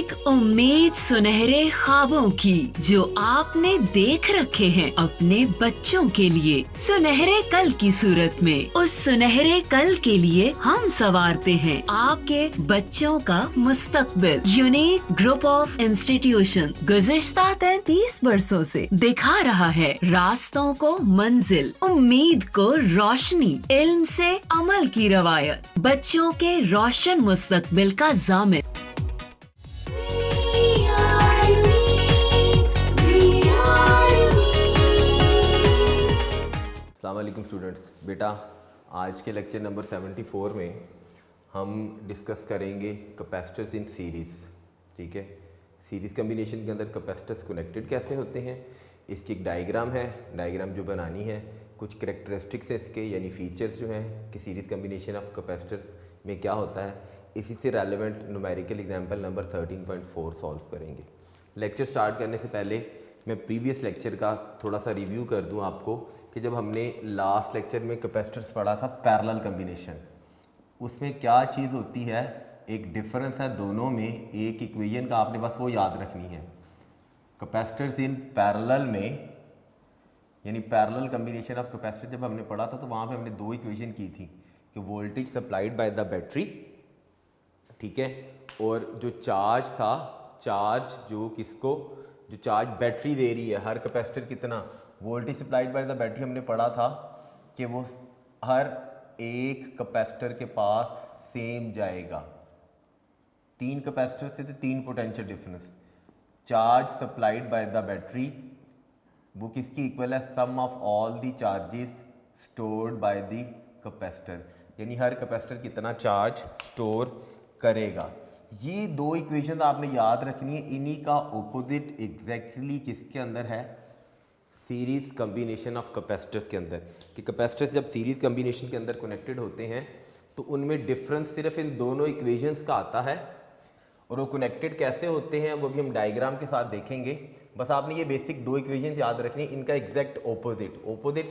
एक उम्मीद सुनहरे ख्वाबों की जो आपने देख रखे हैं अपने बच्चों के लिए, सुनहरे कल की सूरत में। उस सुनहरे कल के लिए हम संवारते हैं आपके बच्चों का मुस्तकबिल। यूनिक ग्रुप ऑफ इंस्टीट्यूशन गुज़िश्ता 33 वर्षों से दिखा रहा है रास्तों को मंजिल, उम्मीद को रोशनी, इल्म से अमल की रवायत, बच्चों के रोशन मुस्तकबिल का जामिन। अस्सलाम वालेकुम स्टूडेंट्स। बेटा, आज के लेक्चर नंबर 74 में हम डिस्कस करेंगे कैपेसिटर्स इन सीरीज़। ठीक है, सीरीज़ कम्बिनेशन के अंदर कैपेसिटर्स कनेक्टेड कैसे होते हैं, इसकी एक डायग्राम है, डायग्राम जो बनानी है, कुछ करेक्टरिस्टिक्स हैं इसके, यानी फीचर्स जो हैं कि सीरीज़ कम्बिनेशन ऑफ कैपेसिटर्स में क्या होता है। इसी से relevant numerical example number 13.4 solve करेंगे। लेक्चर स्टार्ट करने से पहले मैं प्रीवियस लेक्चर का थोड़ा सा रिव्यू कर दूं आपको कि जब हमने लास्ट लेक्चर में कैपेसिटर्स पढ़ा था पैरेलल कम्बिनेशन, उसमें क्या चीज़ होती है, एक डिफरेंस है दोनों में, एक इक्वेशन का आपने बस वो याद रखनी है। कैपेसिटर्स इन पैरेलल में, यानी पैरेलल कम्बिनेशन ऑफ कैपेसिटर जब हमने पढ़ा था तो वहाँ पे हमने दो इक्वेशन की थी कि voltage supplied by the battery, ठीक है, और जो चार्ज था, चार्ज जो किसको, जो चार्ज बैटरी दे रही है, हर कैपेसिटर कितना voltage supplied by the battery हमने पढ़ा था कि वो हर एक कैपेसिटर के पास सेम जाएगा। तीन कैपेसिटर से तो तीन potential difference, charge supplied by the battery वो किसकी इक्वल है, sum of all the charges stored by the capacitor, यानी हर कैपेसिटर कितना चार्ज स्टोर करेगा। ये दो इक्वेशन आपने याद रखनी है। इन्हीं का ऑपोजिट एग्जैक्टली किसके अंदर है, सीरीज कम्बिनेशन ऑफ कैपेसिटर्स के अंदर। कि कैपेसिटर्स जब सीरीज कम्बिनेशन के अंदर कनेक्टेड होते हैं तो उनमें डिफरेंस सिर्फ इन दोनों इक्वेशंस का आता है, और वो कनेक्टेड कैसे होते हैं वो भी हम डायग्राम के साथ देखेंगे। बस आपने ये बेसिक दो इक्वेशंस याद रखनी है, इनका एग्जैक्ट ऑपोजिट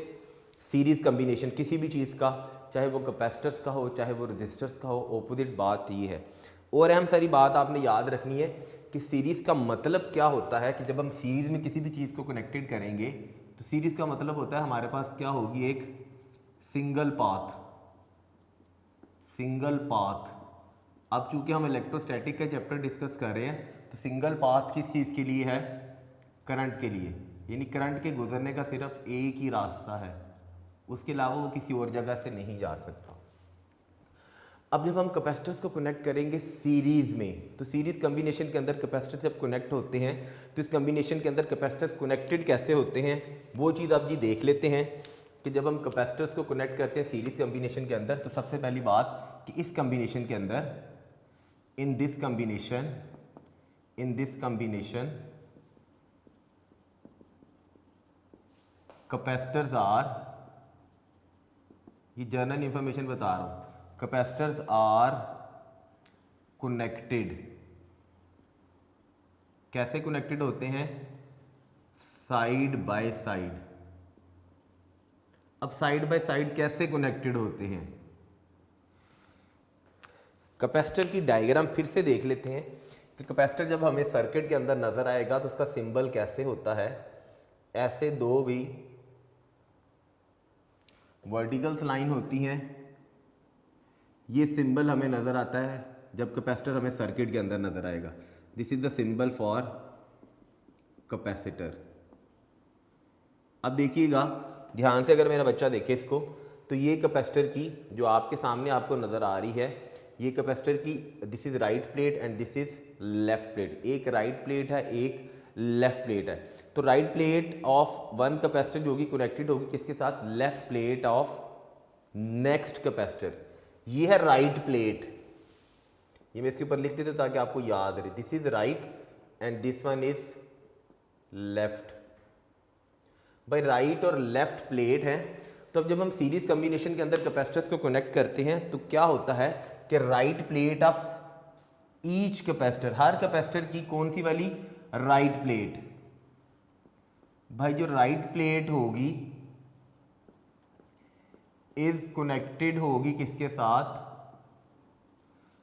सीरीज कम्बिनेशन किसी भी चीज़ का, चाहे वो कैपेसिटर्स का हो चाहे वो रजिस्टर्स का हो, ऑपोजिट बात ये है। और अहम सारी बात आपने याद रखनी है कि सीरीज़ का मतलब क्या होता है, कि जब हम सीरीज़ में किसी भी चीज़ को कनेक्टेड करेंगे तो सीरीज़ का मतलब होता है हमारे पास क्या होगी, एक सिंगल पाथ। अब चूंकि हम इलेक्ट्रोस्टैटिक का चैप्टर डिस्कस कर रहे हैं तो सिंगल पाथ किस चीज़ के लिए है, करंट के लिए, यानी करंट के गुजरने का सिर्फ एक ही रास्ता है, उसके अलावा वो किसी और जगह से नहीं जा सकता। अब जब हम कैपेसिटर्स को कनेक्ट करेंगे सीरीज़ में, तो सीरीज़ कम्बिनेशन के अंदर कैपेसिटर्स जब कनेक्ट होते हैं तो इस कम्बिनेशन के अंदर कैपेसिटर्स कनेक्टेड कैसे होते हैं वो चीज़ आप जी देख लेते हैं। कि जब हम कैपेसिटर्स को कनेक्ट करते हैं सीरीज़ कम्बिनेशन के अंदर, तो सबसे पहली बात कि इस कम्बिनेशन के अंदर, in this combination capacitors are, ये जनरल इंफॉर्मेशन बता रहा हूँ, कैपेसिटर्स आर कनेक्टेड। कैसे कनेक्टेड होते हैं, साइड बाय साइड। अब साइड बाय साइड कैसे कनेक्टेड होते हैं, कैपेसिटर की डायग्राम फिर से देख लेते हैं कि कैपेसिटर जब हमें सर्किट के अंदर नजर आएगा तो उसका सिंबल कैसे होता है। ऐसे दो भी वर्टिकल्स लाइन होती हैं, ये सिंबल हमें नज़र आता है जब कैपेसिटर हमें सर्किट के अंदर नज़र आएगा। This is the symbol for capacitor. अब देखिएगा ध्यान से, अगर मेरा बच्चा देखे इसको, तो ये कैपेसिटर की जो आपके सामने आपको नज़र आ रही है, ये कैपेसिटर की this is right plate and this is left plate. एक राइट प्लेट है, एक लेफ्ट प्लेट है। तो right plate of one capacitor जो होगी कनेक्टेड होगी किसके साथ, left plate of next capacitor. ये है राइट प्लेट, ये मैं इसके ऊपर लिख देता हूं ताकि आपको याद रहे। This is right and this one is left. भाई राइट और लेफ्ट प्लेट है, तो अब जब हम सीरीज कम्बिनेशन के अंदर कैपेसिटर्स को कनेक्ट करते हैं तो क्या होता है कि right plate of each capacitor, हर कैपेसिटर की कौन सी वाली, राइट प्लेट। भाई जो राइट प्लेट होगी इज कनेक्टेड होगी किसके साथ,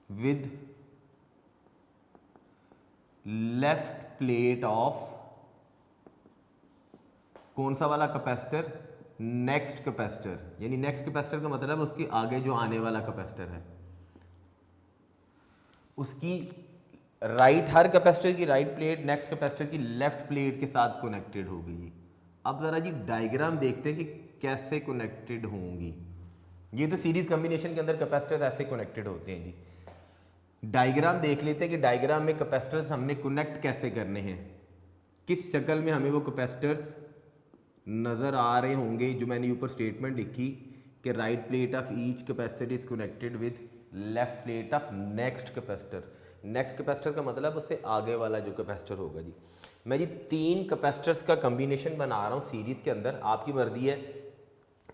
विद लेफ्ट प्लेट ऑफ कौन सा वाला कैपेसिटर, नेक्स्ट कैपेसिटर, यानी नेक्स्ट कैपेसिटर का मतलब उसके आगे जो आने वाला कैपेसिटर है उसकी राइट, हर कैपेसिटर की राइट प्लेट नेक्स्ट कैपेसिटर की लेफ्ट प्लेट के साथ कनेक्टेड होगी जी। अब ज़रा जी डायग्राम देखते हैं कि कैसे कनेक्टेड होंगी। ये तो सीरीज कॉम्बिनेशन के अंदर कैपेसिटर ऐसे कनेक्टेड होते हैं जी। डायग्राम देख लेते हैं कि डायग्राम में कैपेसिटर्स हमने कनेक्ट कैसे करने हैं, किस शक्ल में हमें वो कैपेसिटर्स नज़र आ रहे होंगे। जो मैंने ऊपर स्टेटमेंट लिखी कि right plate of each capacitor is connected with left plate of next capacitor. Next capacitor का मतलब उससे आगे वाला जो कैपेसिटर होगा जी। मैं जी 3 कैपेसिटर्स का कम्बिनेशन बना रहा हूँ सीरीज़ के अंदर। आपकी मर्जी है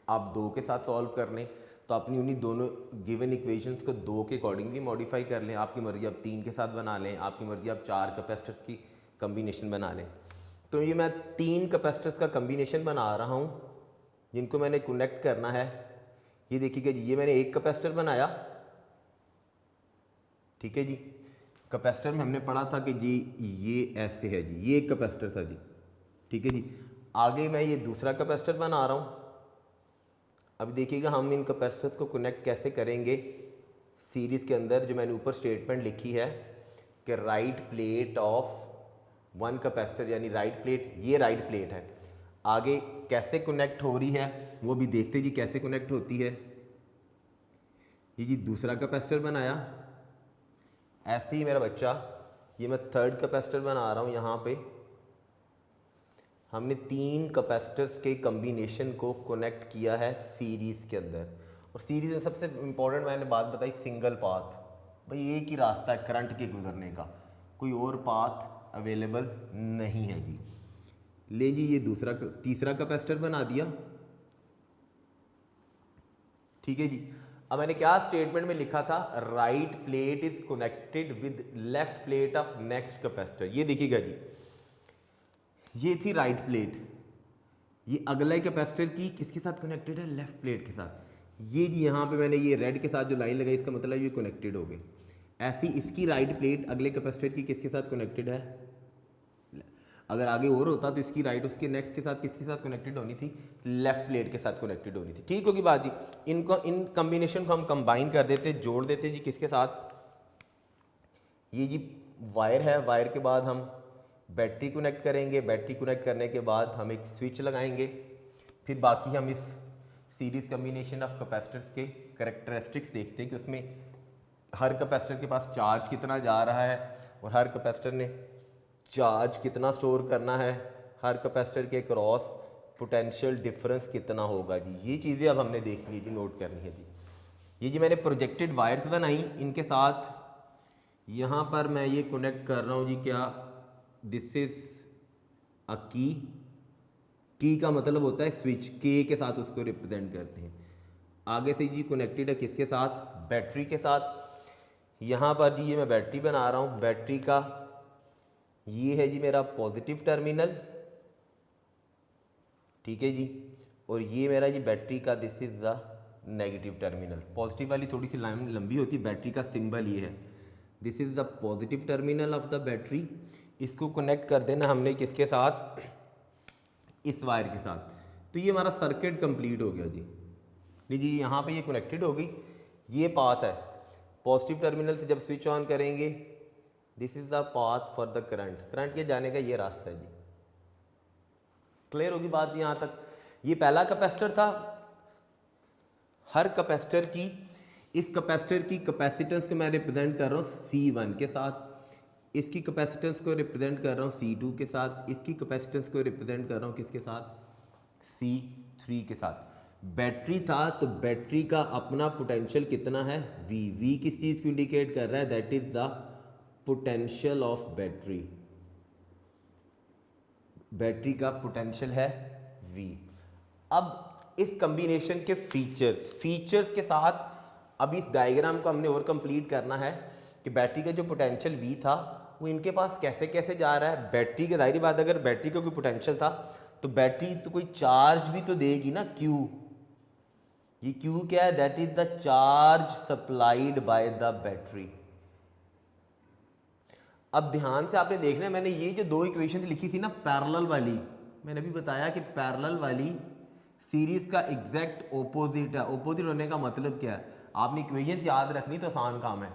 आप 2 के साथ सॉल्व कर लें तो अपनी उन्हीं दोनों गिवन इक्वेशंस को 2 के अकॉर्डिंगली मॉडिफाई कर लें। आपकी मर्जी आप 3 के साथ बना लें, आपकी मर्जी आप 4 कैपेसिटर्स की कम्बिनेशन बना लें। तो ये मैं 3 कैपेसिटर्स का कम्बिनेशन बना रहा हूँ जिनको मैंने कनेक्ट करना है। ये देखिएगा जी, ये मैंने एक कैपेसिटर बनाया, ठीक है जी। कैपेसिटर में हमने पढ़ा था कि जी ये ऐसे है जी, ये एक कैपेसिटर था जी, ठीक है जी। आगे मैं ये दूसरा कैपेसिटर बना रहा हूँ। अब देखिएगा हम इन कैपेसिटर्स को कनेक्ट कैसे करेंगे सीरीज़ के अंदर। जो मैंने ऊपर स्टेटमेंट लिखी है कि right plate of one capacitor, यानी राइट प्लेट, ये राइट प्लेट है, आगे कैसे कनेक्ट हो रही है वो भी देखते जी कैसे कनेक्ट होती है। ये जी दूसरा कैपेसिटर बनाया, ऐसे ही मेरा बच्चा ये मैं थर्ड कैपेसिटर बना रहा हूँ। यहाँ पे हमने 3 कैपेसिटर्स के कम्बिनेशन को कनेक्ट किया है सीरीज़ के अंदर। और सीरीज़ में सबसे इम्पोर्टेंट मैंने बात बताई, सिंगल पाथ। भाई एक ही रास्ता है करंट के गुजरने का, कोई और पाथ अवेलेबल नहीं है जी। ले जी ये तीसरा कैपेसिटर बना दिया, ठीक है जी। अब मैंने क्या स्टेटमेंट में लिखा था, right plate is connected with left plate of next capacitor. ये देखिएगा जी, ये थी राइट प्लेट, ये अगला कैपेसिटर की किसके साथ कनेक्टेड है, लेफ्ट प्लेट के साथ। ये जी यहाँ पे मैंने ये रेड के साथ जो लाइन लगाई, इसका मतलब ये कनेक्टेड हो गए। ऐसी इसकी राइट प्लेट अगले कैपेसिटर की किसके साथ कनेक्टेड है, अगर आगे और होता तो इसकी राइट उसके नेक्स्ट के साथ किसके साथ कनेक्टेड होनी थी, लेफ्ट प्लेट के साथ कनेक्टेड होनी थी। ठीक होगी बात जी। इनको इन कॉम्बिनेशन को हम कंबाइन कर देते, जोड़ देते जी किसके साथ, ये जी वायर है, वायर के बाद हम बैटरी कनेक्ट करेंगे, बैटरी कनेक्ट करने के बाद हम एक स्विच लगाएंगे। फिर बाकी हम इस सीरीज कम्बिनेशन ऑफ कैपेसिटर्स के कैरेक्टरिस्टिक्स देखते हैं कि उसमें हर कैपेसिटर के पास चार्ज कितना जा रहा है और हर कैपेसिटर ने चार्ज कितना स्टोर करना है, हर कैपेसिटर के क्रॉस पोटेंशियल डिफरेंस कितना होगा जी। ये चीज़ें अब हमने देखनी है जी, नोट करनी है जी। ये जी मैंने प्रोजेक्टेड वायर्स बनाई, इनके साथ यहाँ पर मैं ये कनेक्ट कर रहा हूँ जी, क्या दिस इज अ की का मतलब होता है स्विच, के साथ उसको रिप्रेजेंट करते हैं। आगे से जी कनेक्टेड है किसके साथ, बैटरी के साथ। यहाँ पर जी ये मैं बैटरी बना रहा हूँ, बैटरी का ये है जी मेरा पॉजिटिव टर्मिनल, ठीक है जी, और ये मेरा जी बैटरी का this is the negative terminal. Positive वाली थोड़ी सी लाइन लंबी होती है, बैटरी का सिंबल ये है, this is the positive terminal of the battery. इसको कनेक्ट कर देना हमने किसके साथ, इस वायर के साथ। तो ये हमारा सर्किट कंप्लीट हो गया जी। लीजिए यहाँ पे ये कनेक्टेड हो गई, ये पाथ है, पॉजिटिव टर्मिनल से जब स्विच ऑन करेंगे this is the path for the current, current के जाने का ये रास्ता है जी। क्लियर होगी बात यहाँ तक। ये पहला कैपेसिटर था, हर कैपेसिटर की, इस कैपेसिटर की कैपेसिटेंस को मैं रिप्रेजेंट कर रहा हूँ C1 के साथ, इसकी कैपेसिटेंस को रिप्रेजेंट कर रहा हूँ C2 के साथ, इसकी कैपेसिटेंस को रिप्रेजेंट कर रहा हूँ किसके साथ, C3 के साथ। बैटरी था तो बैटरी का अपना पोटेंशियल कितना है, V किस चीज़ को इंडिकेट कर रहा है, that is the potential of battery, battery का पोटेंशियल है V। अब इस कॉम्बिनेशन के फीचर्स के साथ अब इस डायग्राम को हमने और कंप्लीट करना है कि बैटरी का जो पोटेंशियल V था वो इनके पास कैसे कैसे जा रहा है। बैटरी की जाहिर बात, अगर बैटरी का कोई पोटेंशियल था तो बैटरी तो कोई चार्ज भी तो देगी ना, Q। ये Q क्या है, that is the charge supplied by the battery. अब ध्यान से आपने देखना है, मैंने ये जो दो इक्वेशन लिखी थी ना पैरेलल वाली, मैंने अभी बताया कि पैरेलल वाली सीरीज का एग्जैक्ट ओपोजिट है। ओपोजिट होने का मतलब क्या है, आपने इक्वेशंस याद रखनी तो आसान काम है।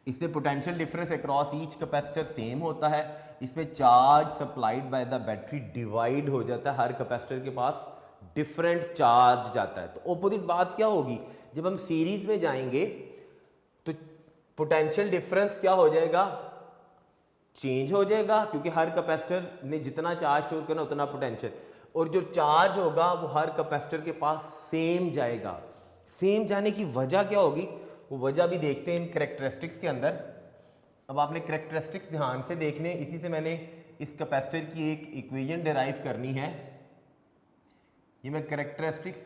इसमें potential difference across each capacitor same होता है, इसमें charge supplied by the battery divide हो जाता है, हर कैपेसिटर के पास डिफरेंट चार्ज जाता है। तो ओपोजिट बात क्या होगी, जब हम सीरीज में जाएंगे तो पोटेंशियल डिफरेंस क्या हो जाएगा, चेंज हो जाएगा, क्योंकि हर कैपेसिटर ने जितना चार्ज स्टोर करना उतना पोटेंशियल, और जो चार्ज होगा वो हर कैपेसिटर के पास सेम जाएगा। सेम जाने की वजह क्या होगी, वो वजह भी देखते हैं इन कैरेक्टरिस्टिक्स के अंदर। अब आपने कैरेक्टरिस्टिक्स ध्यान से देखने, इसी से मैंने इस कैपेसिटर की एक इक्वेशन डिराइव करनी है। ये मैं कैरेक्टरिस्टिक्स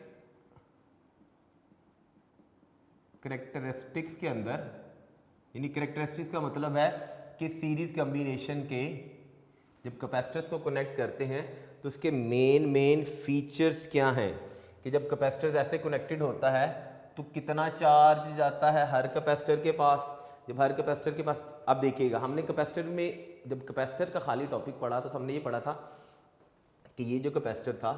के अंदर, यानी कैरेक्टरिस्टिक्स का मतलब है कि सीरीज कॉम्बिनेशन के जब कैपेसिटर्स को कनेक्ट करते हैं तो उसके मेन फीचर्स क्या हैं, कि जब कैपेसिटर ऐसे कनेक्टेड होता है तो कितना चार्ज जाता है हर कैपेसिटर के पास। जब हर कैपेसिटर के पास, अब देखिएगा हमने कैपेसिटर में जब कैपेसिटर का खाली टॉपिक पढ़ा तो हमने ये पढ़ा था कि ये जो कैपेसिटर था,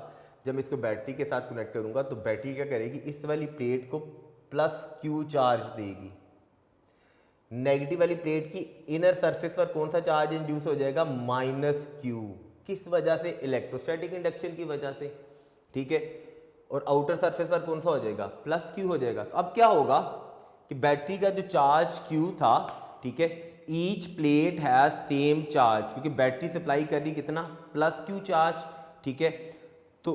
जब मैं इसको बैटरी के साथ कनेक्ट करूंगा तो बैटरी क्या करेगी, इस वाली प्लेट को प्लस क्यू चार्ज देगी, नेगेटिव वाली प्लेट की इनर सरफेस पर कौन सा चार्ज इंड्यूस हो जाएगा, माइनस क्यू। किस वजह से, इलेक्ट्रोस्टैटिक इंडक्शन की वजह से, ठीक है। और आउटर सरफेस पर कौन सा हो जाएगा, प्लस क्यू हो जाएगा। तो अब क्या होगा कि बैटरी का जो चार्ज क्यू था, ठीक है, each plate has same charge, क्योंकि बैटरी सप्लाई कर रही कितना, प्लस क्यू चार्ज, ठीक है। तो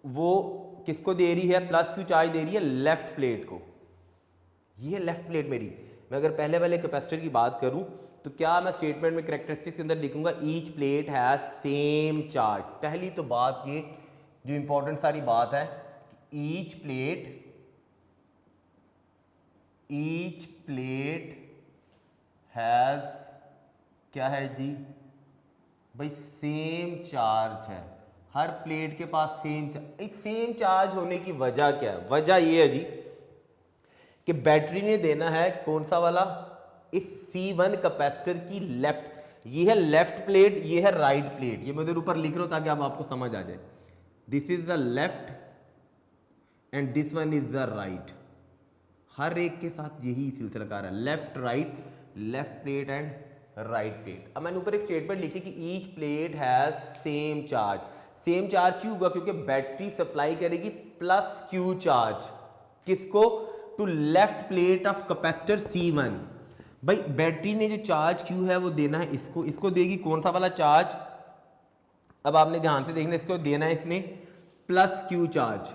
वो किसको दे रही है, प्लस क्यू चार्ज दे रही है लेफ्ट प्लेट को। ये है लेफ्ट प्लेट मेरी। मैं अगर पहले वाले कैपेसिटर की बात करूं तो क्या मैं स्टेटमेंट में कैरेक्टरिस्टिक्स के अंदर लिखूंगा, each plate has same charge. पहली तो बात ये जो इंपॉर्टेंट सारी बात है, ईच प्लेट हैज क्या है जी भाई, सेम चार्ज है, हर प्लेट के पास सेम चार्ज होने की वजह क्या है, वजह ये है जी कि बैटरी ने देना है कौन सा वाला, इस C1 कैपेसिटर की लेफ्ट, ये है लेफ्ट प्लेट, ये है राइट प्लेट। ये मैं उधर ऊपर लिख रहा हूं ताकि आपको समझ आ जाए। This is the left and this one is the right. हर एक के साथ यही सिलसिला कार है, left right, left plate and right plate. अब मैंने ऊपर एक स्टेटमेंट लिखी कि each plate has same charge. Same charge क्यों होगा, क्योंकि बैटरी सप्लाई करेगी प्लस क्यू चार्ज, किसको, to left plate of capacitor C1। भाई बैटरी ने जो चार्ज क्यू है वो देना है इसको देगी कौन सा वाला चार्ज। अब आपने ध्यान से देखना, इसको देना है इसने प्लस क्यू चार्ज।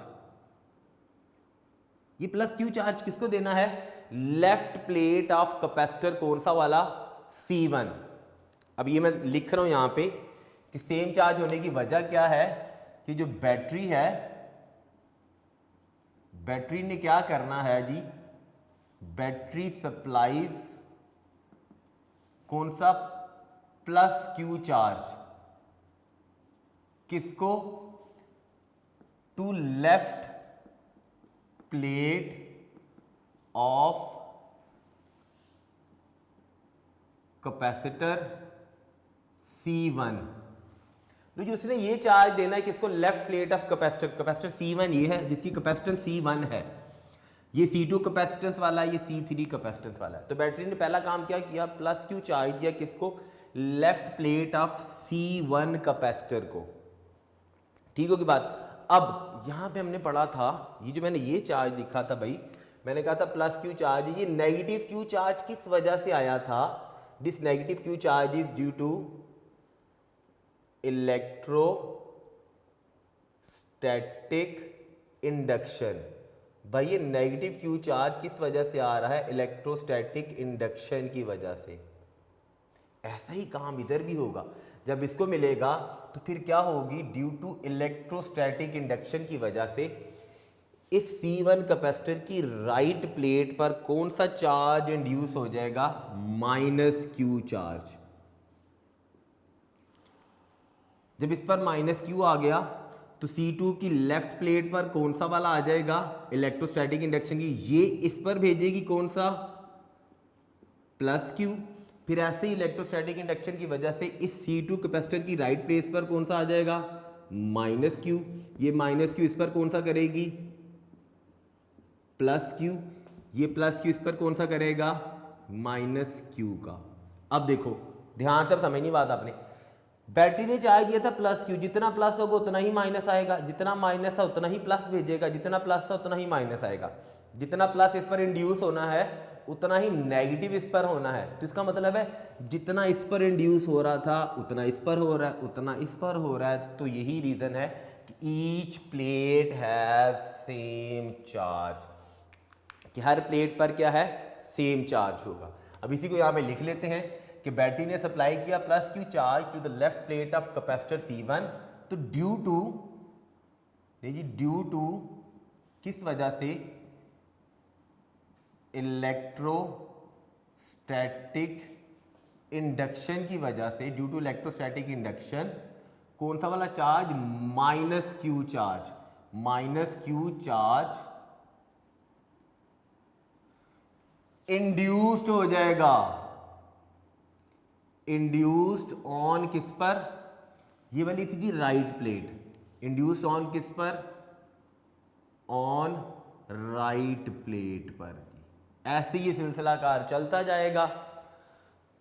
ये प्लस क्यू चार्ज किसको देना है, लेफ्ट प्लेट ऑफ कैपेसिटर कौन सा वाला, C1। अब ये मैं लिख रहा हूं यहां पे कि सेम चार्ज होने की वजह क्या है, कि जो बैटरी है, बैटरी ने क्या करना है जी, बैटरी सप्लाईज कौन सा, प्लस क्यू चार्ज, किसको, to left plate of capacitor C1। तो जो उसने ये चार्ज देना है किसको, left plate of capacitor C1 ये है जिसकी कैपेसिटेंस C1 है, ये C2 कैपेसिटेंस वाला है, ये C3 कैपेसिटेंस वाला है। तो बैटरी ने पहला काम क्या किया, प्लस क्यू चार्ज दिया किसको, left plate of C1 capacitor को। ठीक होगी बात। अब यहां पे हमने पढ़ा था, ये जो मैंने ये चार्ज लिखा था भाई, मैंने कहा था प्लस क्यू चार्ज, ये नेगेटिव क्यू चार्ज किस वजह से आया था, this negative Q charge is due to electrostatic induction. भाई ये नेगेटिव क्यू चार्ज किस वजह से आ रहा है, इलेक्ट्रोस्टैटिक इंडक्शन की वजह से। ऐसा ही काम इधर भी होगा, जब इसको मिलेगा तो फिर क्या होगी, ड्यू टू इलेक्ट्रोस्टैटिक इंडक्शन की वजह से इस C1 कैपेसिटर की राइट प्लेट पर कौन सा चार्ज इंड्यूस हो जाएगा, माइनस क्यू चार्ज। जब इस पर माइनस क्यू आ गया तो C2 की लेफ्ट प्लेट पर कौन सा वाला आ जाएगा, इलेक्ट्रोस्टैटिक इंडक्शन की, ये इस पर भेजेगी कौन सा, प्लस क्यू। फिर ऐसे ही इलेक्ट्रोस्टैटिक इंडक्शन की वजह से इस C2 कैपेसिटर की राइट प्लेस पर कौन सा आ जाएगा, माइनस क्यू। ये माइनस क्यू इस पर कौन सा करेगी, प्लस क्यू। ये प्लस क्यू इस पर कौन सा करेगा, माइनस क्यू का। अब देखो ध्यान से समझनी बात आपने, बैटरी ने चार्ज दिया था प्लस क्यू, जितना प्लस होगा उतना ही माइनस आएगा, जितना माइनस है उतना ही प्लस भेजेगा, जितना प्लस है उतना ही माइनस आएगा। जितना प्लस इस पर इंड्यूस होना है उतना ही नेगेटिव इस पर होना है। तो इसका मतलब है जितना इस पर इंड्यूस हो रहा था उतना इस पर हो रहा है, उतना इस पर हो रहा है। तो यही रीज़न है कि each plate has same charge, कि हर प्लेट पर क्या है, सेम चार्ज होगा। अब इसी को यहाँ पे लिख लेते हैं कि बैटरी ने सप्लाई किया plus Q charge to the left plate of capacitor C1। तो ड्यू टू किस वजह से, इलेक्ट्रोस्टैटिक इंडक्शन की वजह से, ड्यू टू इलेक्ट्रोस्टैटिक इंडक्शन, कौन सा वाला charge, minus Q charge. Minus Q charge induced हो जाएगा, इंड्यूस्ड ऑन किस पर, ये वाली थी राइट प्लेट, इंड्यूस्ड ऑन किस पर, ऑन राइट प्लेट पर। ऐसे ये सिलसिला कार चलता जाएगा।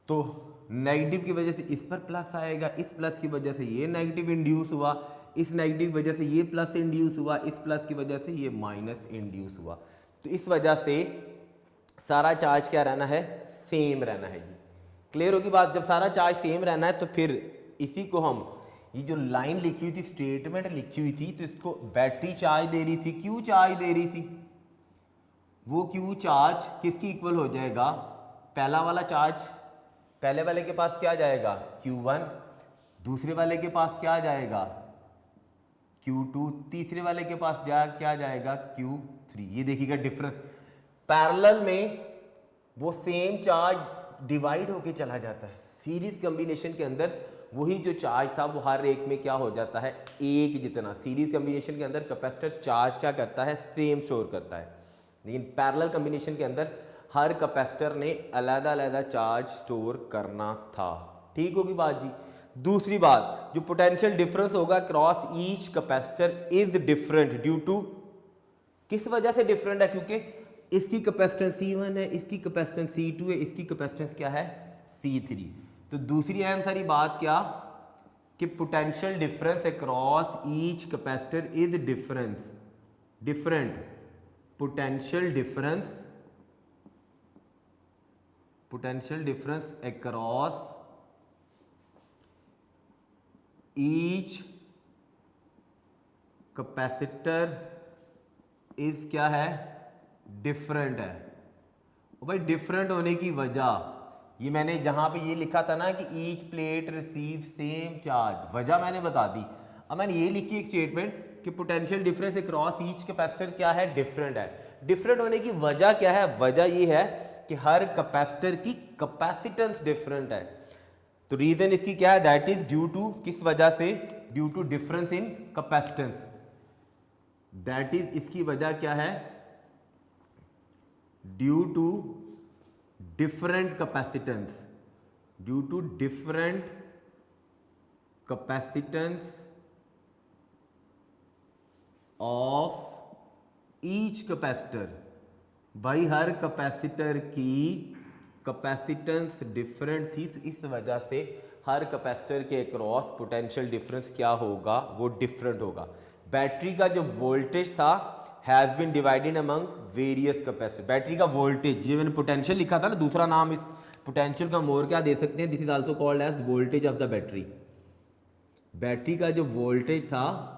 तो नेगेटिव की वजह से इस पर प्लस आएगा, इस प्लस की वजह से ये नेगेटिव इंड्यूस हुआ, इस नेगेटिव की वजह से ये प्लस इंड्यूस हुआ, इस प्लस की वजह से ये माइनस इंड्यूस हुआ। तो इस वजह से सारा चार्ज क्या रहना है, सेम रहना है जी। क्लियर होगी बात। जब सारा चार्ज सेम रहना है तो फिर इसी को हम, ये जो लाइन लिखी हुई थी, स्टेटमेंट लिखी हुई थी, तो इसको बैटरी चार्ज दे रही थी, क्यू चार्ज दे रही थी, वो क्यू चार्ज किसकी इक्वल हो जाएगा, पहला वाला चार्ज, पहले वाले के पास क्या जाएगा, Q1, दूसरे वाले के पास क्या जाएगा, Q2, तीसरे वाले के पास क्या जाएगा, Q3। ये देखिएगा डिफरेंस, पैरेलल में वो सेम चार्ज डिवाइड होके चला जाता है। सीरीज कॉम्बिनेशन के अंदर वही जो चार्ज था वो हर एक में क्या हो जाता है, एक जितना। सीरीज कॉम्बिनेशन के अंदर कैपेसिटर चार्ज क्या करता है, सेम स्टोर करता है, लेकिन पैरेलल कॉम्बिनेशन के अंदर हर कैपेसिटर ने अलग-अलग चार्ज स्टोर करना था। ठीक होगी बात जी। दूसरी बात, जो पोटेंशियल डिफरेंस होगा cross each capacitor is different due to, किस वजह से डिफरेंट है, क्योंकि इसकी कैपेसिटेंस C1 है, इसकी कैपेसिटेंस C2 है, इसकी कैपेसिटेंस क्या है, C3। तो दूसरी अहम सारी बात क्या, कि potential difference across each capacitor is different, potential difference across each capacitor is क्या है, डिफरेंट है। और भाई डिफरेंट होने की वजह, ये मैंने जहां पे ये लिखा था ना कि each plate receive same charge, वजह मैंने बता दी। अब मैंने ये लिखी एक स्टेटमेंट कि potential difference across each capacitor क्या है, डिफरेंट है। डिफरेंट होने की वजह क्या है, वजह ये है कि हर कैपेसिटर की कैपेसिटेंस डिफरेंट है। तो रीजन इसकी क्या है, दैट इज ड्यू टू, किस वजह से, due to difference in capacitance. That is, इसकी वजह क्या है, due to different capacitance, due to different capacitance of each capacitor. भाई हर कैपेसिटर की कैपेसिटेंस डिफरेंट थी, तो इस वजह से हर कैपेसिटर के अक्रॉस पोटेंशियल डिफरेंस क्या होगा, वो डिफरेंट होगा। बैटरी का जो वोल्टेज था has been divided among various capacitor. Battery का वोल्टेज, ये मैंने पोटेंशियल लिखा था ना, दूसरा नाम इस पोटेंशियल का हम और क्या दे सकते हैं, this is also called as voltage of the battery. Battery का जो वोल्टेज था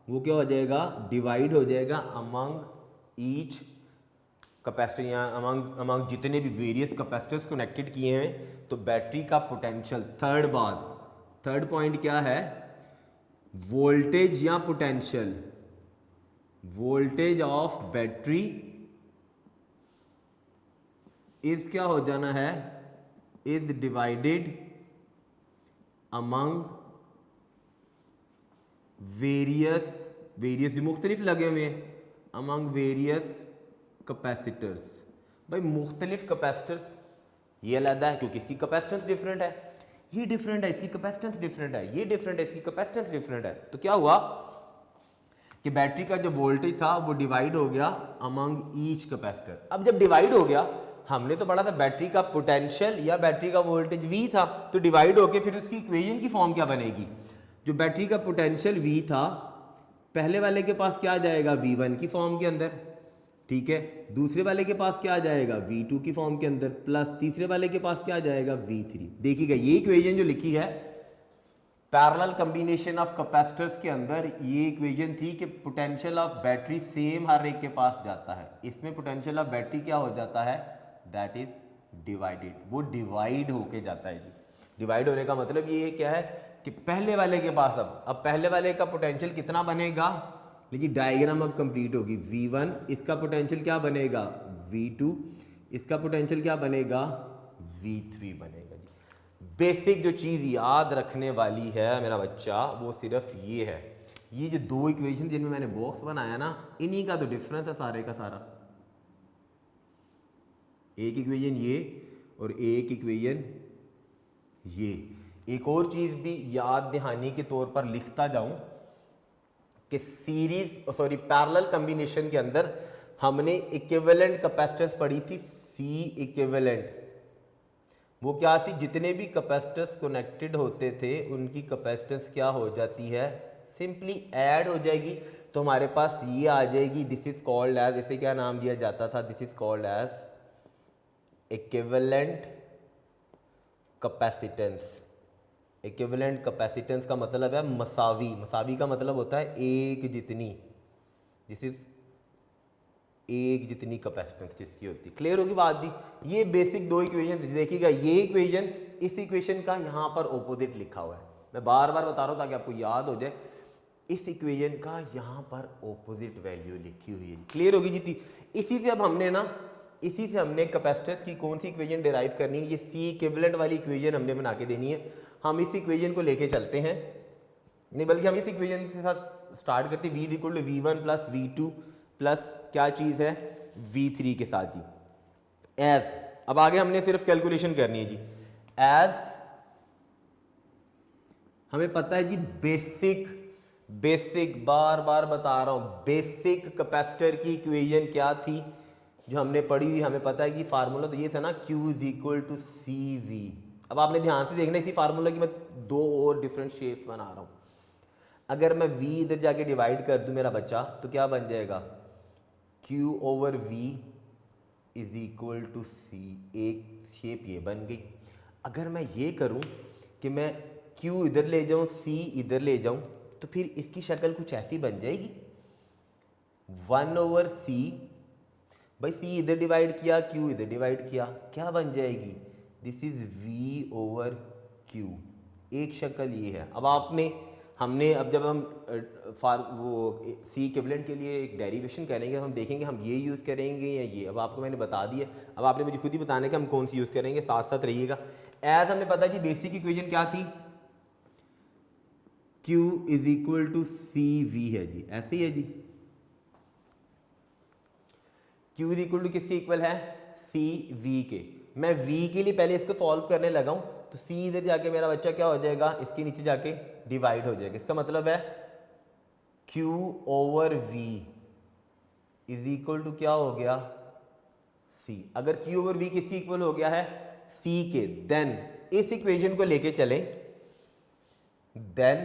वो क्या हो जाएगा, डिवाइड हो जाएगा अमंग ईच कैपेसिटर, यहाँ अमंग जितने भी वेरियस कैपेसिटर्स कनेक्टेड किए हैं। तो बैटरी का पोटेंशियल, थर्ड बात, थर्ड पॉइंट क्या है, वोल्टेज या potential, voltage of battery is क्या हो जाना है, इज डिवाइडेड अमंग वेरियस भी मुख्तलिफ लगे हुए हैं, अमंग वेरियस कैपेसिटर्स। भाई मुख्तलिफ कैपेसिटर्स ये अलग है क्योंकि इसकी कैपेसिटेंस डिफरेंट है, ये डिफरेंट है, इसकी कैपेसिटेंस डिफरेंट है, ये डिफरेंट है, इसकी कैपेसिटेंस डिफरेंट है। तो क्या हुआ कि बैटरी का जो वोल्टेज था वो डिवाइड हो गया अमंग ईच कैपेसिटर। अब जब डिवाइड हो गया, हमने तो पढ़ा था बैटरी का पोटेंशियल या बैटरी का वोल्टेज V था, तो डिवाइड होके फिर उसकी इक्वेशन की फॉर्म क्या बनेगी, जो बैटरी का पोटेंशियल V था पहले वाले के पास क्या आ जाएगा, V1 की फॉर्म के अंदर, ठीक है, दूसरे वाले के पास क्या आ जाएगा, V2 की फॉर्म के अंदर, प्लस तीसरे वाले के पास क्या आ जाएगा, V3। देखिएगा ये इक्वेशन जो लिखी है पैरेलल कॉम्बिनेशन ऑफ कैपेसिटर्स के अंदर, ये इक्वेशन थी कि पोटेंशियल ऑफ बैटरी सेम हर एक के पास जाता है, इसमें पोटेंशियल ऑफ बैटरी क्या हो जाता है, दैट इज डिवाइडेड, वो डिवाइड होके जाता है जी। डिवाइड होने का मतलब ये क्या है कि पहले वाले के पास अब पहले वाले का पोटेंशियल कितना बनेगा, लेकिन डायग्राम अब कंप्लीट होगी, V1 इसका पोटेंशियल क्या बनेगा, V2 इसका पोटेंशियल क्या बनेगा, V3 बनेगा जी। बेसिक जो चीज़ याद रखने वाली है मेरा बच्चा वो सिर्फ ये है, ये जो दो इक्वेशन जिनमें मैंने बॉक्स बनाया ना, इन्हीं का तो डिफरेंस है सारे का सारा। एक इक्वेशन ये और एक इक्वेशन ये। एक और चीज़ भी याद दहानी के तौर पर लिखता जाऊं कि पैरेलल कॉम्बिनेशन के अंदर हमने इक्विवेलेंट कैपेसिटेंस पढ़ी थी, सी इक्विवेलेंट। वो क्या थी, जितने भी कैपेसिटर्स कनेक्टेड होते थे उनकी कैपेसिटेंस क्या हो जाती है, सिंपली ऐड हो जाएगी। तो हमारे पास ये आ जाएगी, दिस इज कॉल्ड एज, इसे क्या नाम दिया जाता था, this is called as equivalent capacitance. Equivalent capacitance का मतलब है मसावी, मसावी का मतलब होता है एक जितनी, दिस इज एक जितनी कैपेसिटेंस जिसकी होती। क्लियर होगी बात जी। ये बेसिक दो इक्वेशन देखिएगा, ये इक्वेशन इस इक्वेशन का यहाँ पर ऑपोजिट लिखा हुआ है, मैं बार बार बता रहा हूँ ताकि आपको याद हो जाए, इस इक्वेशन का यहाँ पर ऑपोजिट वैल्यू लिखी हुई है। क्लियर होगी जी। इसी से अब हमने कैपेसिटेंस की कौन सी इक्वेशन डिराइव करनी है, ये सी इक्विवेलेंट वाली इक्वेशन हमने बना के देनी है। हम इस इक्वेशन को लेके चलते हैं, नहीं बल्कि हम इस इक्वेशन के साथ स्टार्ट करते हैं, V = V1 + V2 प्लस क्या चीज़ है, V3 के साथ ही एज। अब आगे हमने सिर्फ कैलकुलेशन करनी है जी। एज हमें पता है जी, बेसिक बार बार बता रहा हूं, बेसिक कैपेसिटर की इक्वेशन क्या थी जो हमने पढ़ी हुई, हमें पता है कि फार्मूला तो ये था ना, Q = CV। अब आपने ध्यान से देखना, इसी फार्मूला की मैं दो और डिफरेंट शेप्स बना रहा हूं। अगर मैं V इधर जाके डिवाइड कर दूं मेरा बच्चा, तो क्या बन जाएगा, Q/V = C। एक शेप ये बन गई। अगर मैं ये करूं कि मैं Q इधर ले जाऊं, C इधर ले जाऊं, तो फिर इसकी शक्ल कुछ ऐसी बन जाएगी, 1/C। भाई C इधर डिवाइड किया, Q इधर डिवाइड किया, क्या बन जाएगी, दिस इज V/Q। एक शक्ल ये है। अब जब हम सी इक्विवेलेंट के लिए एक डेरिवेशन करेंगे, हम देखेंगे हम ये यूज़ करेंगे या ये। अब आपको मैंने बता दिया, अब आपने मुझे खुद ही बताना है कि हम कौन सी यूज़ करेंगे, साथ साथ रहिएगा। एज हमें पता है जी, बेसिक इक्वेशन क्या थी, Q = CV है जी, ऐसे ही है जी। Q = किसके इक्वल है, CV के। मैं V के लिए पहले इसको सॉल्व करने लगा हूं, तो C इधर जाके मेरा बच्चा क्या हो जाएगा, इसके नीचे जाके डिवाइड हो जाएगा। इसका मतलब है Q/V = क्या हो गया, C। अगर Q/V किसकी इक्वल हो गया है, C के, देन इस इक्वेशन को लेके चलें, देन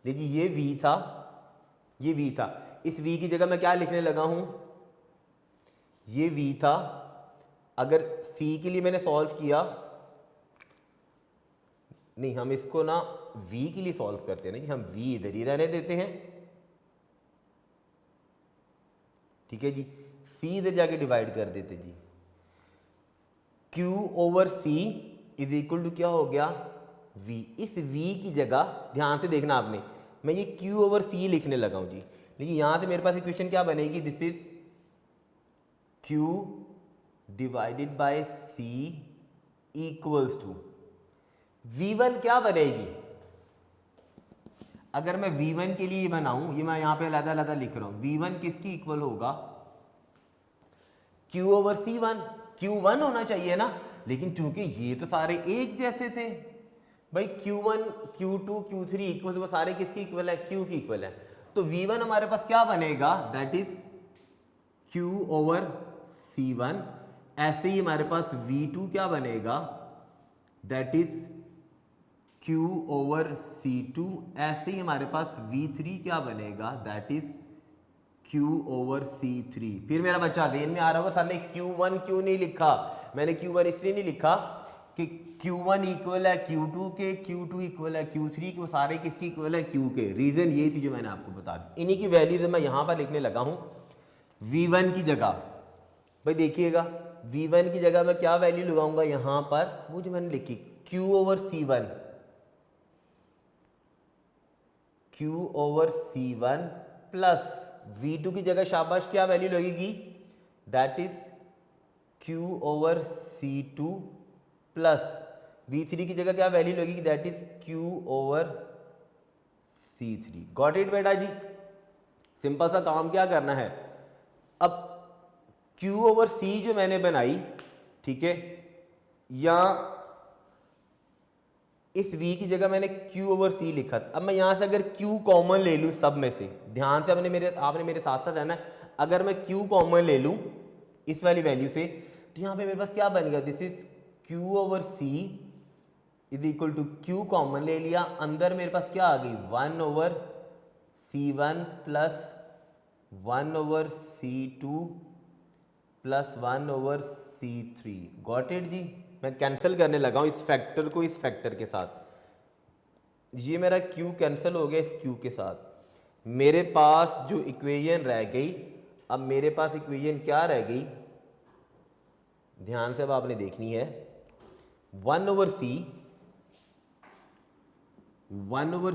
देखिए ये V था, ये V था, इस V की जगह मैं क्या लिखने लगा हूं, ये V था। अगर C के लिए मैंने सॉल्व किया, नहीं हम इसको ना V के लिए सॉल्व करते हैं ना कि हम V इधर ही रहने देते हैं, ठीक है जी। C इधर जाके डिवाइड कर देते जी। Q/C = क्या हो गया, V। इस V की जगह ध्यान से देखना आपने, मैं ये Q/C लिखने लगा हूं जी, लेकिन यहां से मेरे पास इक्वेशन क्या बनेगी, this is Q / C = V1 क्या बनेगी। अगर मैं V1 के लिए बनाऊं, ये मैं यहां पे अलग-अलग लिख रहा हूं, V1 किसकी इक्वल होगा, Q/C1। Q1 होना चाहिए ना, लेकिन चूंकि ये तो सारे एक जैसे थे भाई, Q1 Q2 Q3 इक्वल, वो सारे किसकी इक्वल है, Q की इक्वल है, तो V1 हमारे पास क्या बनेगा, that is Q over C1। ऐसे ही हमारे पास V2 क्या बनेगा, that is Q over C2। ऐसे ही हमारे पास V3 क्या बनेगा, that is Q over C3। फिर मेरा बच्चा ध्यान में आ रहा होगा, सर ने Q1 क्यों नहीं लिखा, मैंने Q1 इसलिए नहीं लिखा कि Q1 इक्वल है Q2 के, Q2 इक्वल है Q3 के, वो सारे किसकी इक्वल है, Q के। रीजन ये थी जो मैंने आपको बता दी। इन्हीं की वैल्यूज मैं यहां पर लिखने लगा हूं V1 की जगह। भाई देखिएगा, V1 की जगह मैं क्या वैल्यू लगाऊंगा यहां पर, वो जो मैंने लिखी Q over C1, Q over C1 plus V2 की जगह शाबाश क्या वैल्यू लगेगी, that is Q over C2 plus V3 की जगह क्या वैल्यू लगेगी, that is Q over C3। Got it बेटा जी। सिंपल सा काम क्या करना है, अब Q ओवर C जो मैंने बनाई, ठीक है, या इस V की जगह मैंने Q ओवर C लिखा था। अब मैं यहां से अगर Q कॉमन ले लूं सब में से, ध्यान से आपने मेरे साथ साथ रहना है, अगर मैं Q कॉमन ले लूं इस वाली वैल्यू से, तो यहां पे मेरे पास क्या बनेगा, this is Q over C is equal to Q common ले लिया, अंदर मेरे पास क्या आ गई 1 over C1 plus 1 over C2 plus 1 over C3। Got it जी। मैं कैंसिल करने लगा हूं इस फैक्टर को इस फैक्टर के साथ, ये मेरा Q कैंसिल हो गया इस Q के साथ। मेरे पास जो इक्वेशन रह गई, अब मेरे पास इक्वेशन क्या रह गई, ध्यान से अब आपने देखनी है, 1 over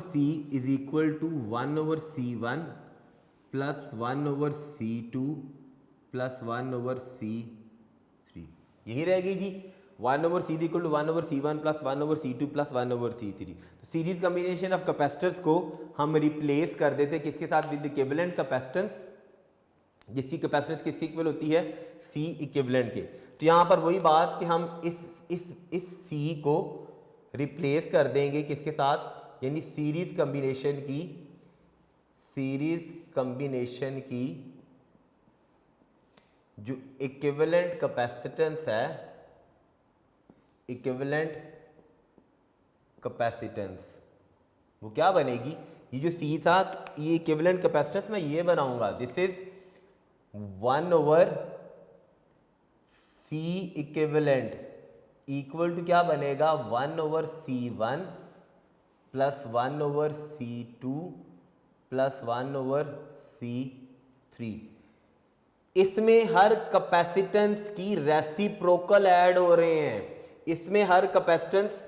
C is equal to 1 over C1 plus 1 over C2 plus 1 over C3, यही रह गई जी। 1 over C equal to 1 over C1 plus 1 over C2 plus 1 over C3। तो सीरीज कॉम्बिनेशन ऑफ कैपेसिटर्स को हम रिप्लेस कर देते किसके साथ, विद इक्विवेलेंट कैपेसिटेंस, जिसकी कैपेसिटेंस किसकी इक्वल होती है, C इक्विवेलेंट के। तो यहाँ पर वही बात कि हम इस C को रिप्लेस कर देंगे किसके साथ, यानी सीरीज कॉम्बिनेशन की जो इक्विवेलेंट कैपेसिटेंस है, इक्विवेलेंट कैपेसिटेंस वो क्या बनेगी, ये जो C था, ये इक्विवेलेंट कैपेसिटेंस मैं ये बनाऊंगा, this is 1 over C equivalent equal to क्या बनेगा, 1 over C1 plus 1 over C2 plus 1 over C3। इसमें हर कैपेसिटेंस की रेसिप्रोकल ऐड हो रहे हैं, इसमें हर कैपेसिटेंस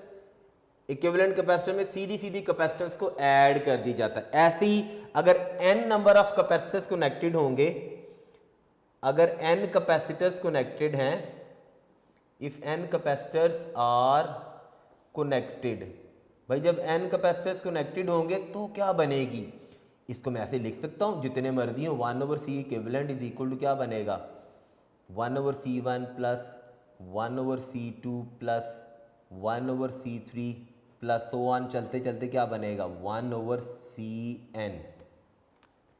इक्विवेलेंट कैपेसिटर में सीधी सीधी कैपेसिटेंस को ऐड कर दी जाता है। ऐसे ही अगर n number of capacitors connected होंगे, अगर n कैपेसिटर्स कनेक्टेड हैं, if n capacitors are connected, भाई जब n कैपेसिटर्स कनेक्टेड होंगे तो क्या बनेगी, इसको मैं ऐसे लिख सकता हूं जितने मर्जी हो, 1 over C equivalent is equal to क्या बनेगा, 1 over C1 plus 1 over C2 plus 1 over C3 plus so on, चलते चलते क्या बनेगा 1 ओवर Cn।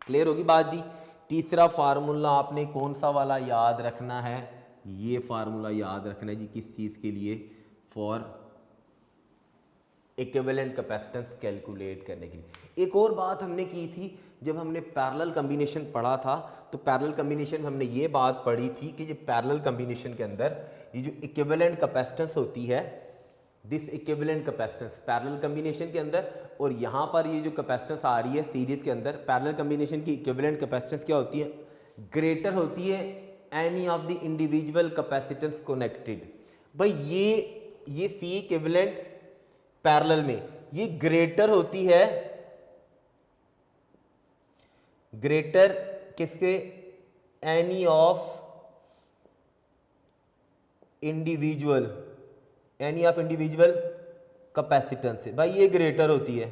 क्लियर होगी बात जी। तीसरा फार्मूला आपने कौन सा वाला याद रखना है, ये फार्मूला याद रखना है जी, किस चीज़ के लिए, फॉर इक्विवेलेंट कैपेसिटेंस कैलकुलेट करने के लिए। एक और बात हमने की थी जब हमने पैरेलल कॉम्बिनेशन पढ़ा था, तो पैरेलल कॉम्बिनेशन में हमने ये बात पढ़ी थी कि ये पैरेलल कॉम्बिनेशन के अंदर ये जो इक्विवेलेंट कैपेसिटेंस होती है, this equivalent capacitance parallel combination के अंदर, और यहाँ पर ये जो कैपेसिटेंस आ रही है सीरीज के अंदर, पैरेलल कॉम्बिनेशन की इक्विवेलेंट कैपेसिटेंस क्या होती है, ग्रेटर होती है any of the individual capacitance connected. भाई ये सी इक्विवेलेंट पैरेलल में ये ग्रेटर होती है, ग्रेटर किसके, एनी ऑफ इंडिविजुअल कैपेसिटेंस से, भाई ये ग्रेटर होती है।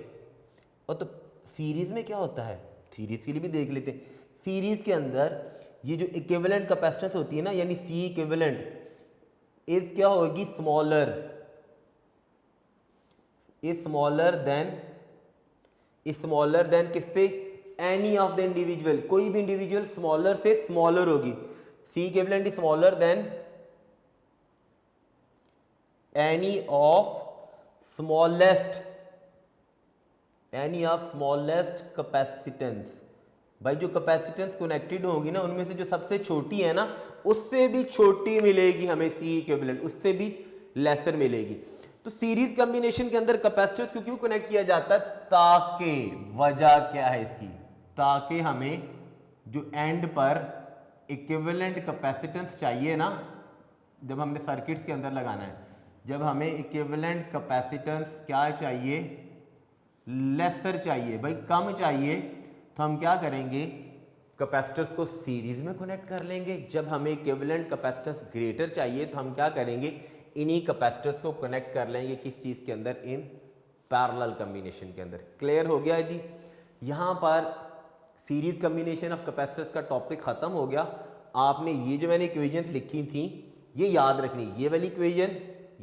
और तो सीरीज में क्या होता है, सीरीज के लिए भी देख लेते हैं, सीरीज के अंदर ये जो इक्विवेलेंट कैपेसिटेंस होती है ना, यानी सी इक्विवेलेंट, इज क्या होगी, स्मॉलर, इज स्मॉलर देन किससे, एनी ऑफ द इंडिविजुअल, कोई भी इंडिविजुअल स्मॉलर से स्मॉलर होगी, C equivalent is smaller than any of smallest capacitance. भाई जो कैपेसिटेंस कनेक्टेड होगी ना उनमें से जो सबसे छोटी है ना उससे भी छोटी मिलेगी हमें सी इक्विवेलेंट, उससे भी लेसर मिलेगी। तो सीरीज कॉम्बिनेशन के अंदर कैपेसिटर्स को क्यों कनेक्ट किया जाता है, ताकि वजह क्या है इसकी, ताकि हमें जो एंड पर इक्विवेलेंट कैपेसिटेंस चाहिए ना, जब हमने सर्किट्स के अंदर लगाना है, जब हमें इक्विवेलेंट कैपेसिटेंस क्या चाहिए, लेसर चाहिए, भाई कम चाहिए, तो हम क्या करेंगे, कैपेसिटर्स को सीरीज में कनेक्ट कर लेंगे। जब हमें इक्विवेलेंट कैपेसिटेंस ग्रेटर चाहिए तो हम क्या करेंगे, इन्हीं कैपेसिटर्स को कनेक्ट कर लेंगे किस चीज़ के अंदर, इन पैरेलल कॉम्बिनेशन के अंदर। क्लियर हो गया जी। यहाँ पर सीरीज कॉम्बिनेशन ऑफ कैपेसिटर्स का टॉपिक खत्म हो गया। आपने ये जो मैंने इक्वेशंस लिखी थी ये याद रखनी, ये वाली इक्वेशन,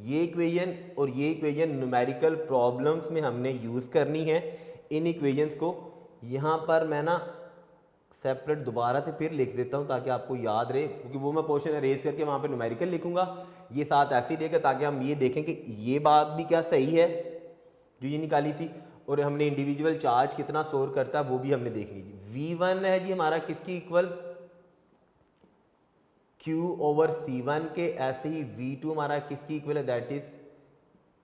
ये इक्वेशन और ये इक्वेशन न्यूमेरिकल प्रॉब्लम्स में हमने यूज़ करनी है। इन इक्वेशंस को यहाँ पर मैं ना सेपरेट दोबारा से फिर लिख देता हूँ ताकि आपको याद रहे, क्योंकि वो मैं पोर्शन अरेज करके वहाँ पे न्यूमेरिकल लिखूंगा, ये साथ ऐसे ही देगा ताकि हम ये देखें कि ये बात भी क्या सही है जो ये निकाली थी, और हमने इंडिविजुअल चार्ज कितना स्टोर करता है वो भी हमने देखनी थी। V1 है जी हमारा किसकी इक्वल, Q/C1 के, ऐसे ही V2 हमारा किसकी इक्वल है, दैट इज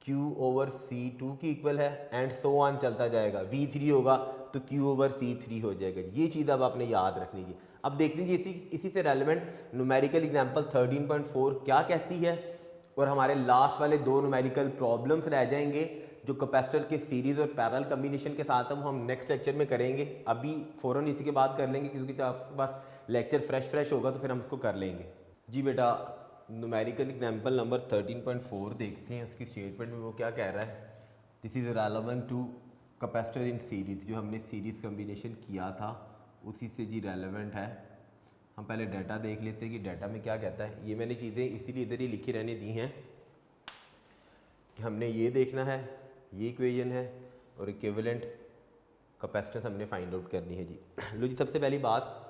Q/C2 की इक्वल है, एंड सो ऑन चलता जाएगा। V3 होगा तो Q/C3 हो जाएगा। ये चीज़ अब आपने याद रखनी है। अब देख लीजिए इसी से रेलिवेंट न्यूमेरिकल एग्जांपल 13.4 क्या कहती है, और हमारे लास्ट वाले दो न्यूमेरिकल प्रॉब्लम्स रह जाएंगे जो कैपेसिटर के सीरीज और पैरेलल कॉम्बिनेशन के साथ है, वो हम नेक्स्ट लेक्चर में करेंगे। अभी फ़ौरन इसी के बाद कर लेंगे क्योंकि जब आपके पास लेक्चर फ्रेश होगा तो फिर हम उसको कर लेंगे। जी बेटा, न्यूमेरिकल एग्जांपल नंबर 13.4 देखते हैं। उसकी स्टेटमेंट में वो क्या कह रहा है, this is relevant to capacitor in series, जो हमने सीरीज कॉम्बिनेशन किया था उसी से जी रेलेवेंट है। हम पहले डाटा देख लेते हैं कि डाटा में क्या कहता है। ये मैंने चीज़ें इसीलिए इधर ही लिखी रहने दी हैं कि हमने ये देखना है, ये इक्वेशन है और इक्विवेलेंट कैपेसिटेंस हमने फाइंड आउट करनी है जी। लो जी, सबसे पहली बात,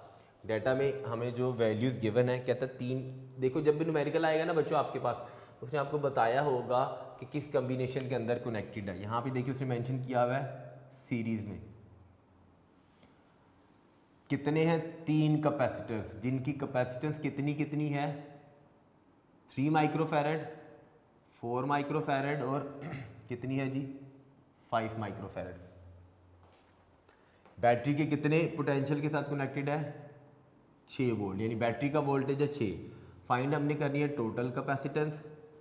डाटा में हमें जो वैल्यूज़ गिवन है, कहता है 3। देखो जब भी न्यूमेरिकल आएगा ना बच्चों आपके पास, उसने आपको बताया होगा कि किस कॉम्बिनेशन के अंदर कनेक्टेड है। यहाँ पे देखिए उसने मेंशन किया हुआ है सीरीज में कितने हैं, 3 कैपेसिटर्स, जिनकी कैपेसिटेंस कितनी है, 3 माइक्रोफैरड, 4 माइक्रोफैरड और कितनी है जी, 5 माइक्रोफैरड। बैटरी के कितने पोटेंशियल के साथ कनेक्टेड है, 6 वोल्ट, यानी बैटरी का वोल्टेज है 6। फाइंड हमने करनी है total capacitance,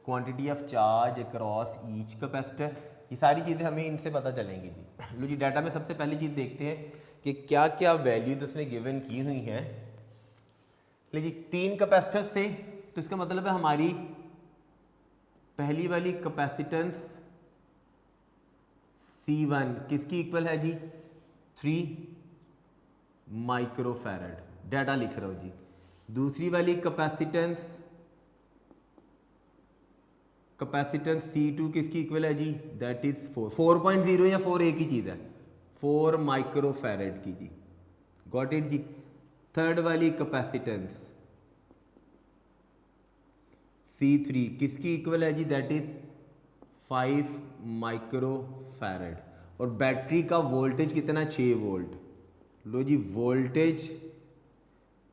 quantity of charge across each capacitor. ये सारी चीज़ें हमें इनसे पता चलेंगी जी। लो जी, डाटा में सबसे पहली चीज़ देखते हैं कि क्या क्या वैल्यूज उसने गिवन की हुई हैं। लीजिए 3 कैपेसिटर से, तो इसका मतलब है हमारी पहली वाली कैपेसिटेंस C1 किसकी इक्वल है जी, 3 माइक्रोफैरड, डाटा लिख रहा हूँ जी। दूसरी वाली कैपेसिटेंस C2 किसकी इक्वल है जी, दैट इज 4.0 या 4 एक ही चीज़ है, 4 माइक्रोफैरड की जी, गॉट इट जी। थर्ड वाली कैपेसिटेंस C3 किसकी इक्वल है जी, दैट इज 5 माइक्रोफैरड, और बैटरी का वोल्टेज कितना, 6 वोल्ट। लो जी, वोल्टेज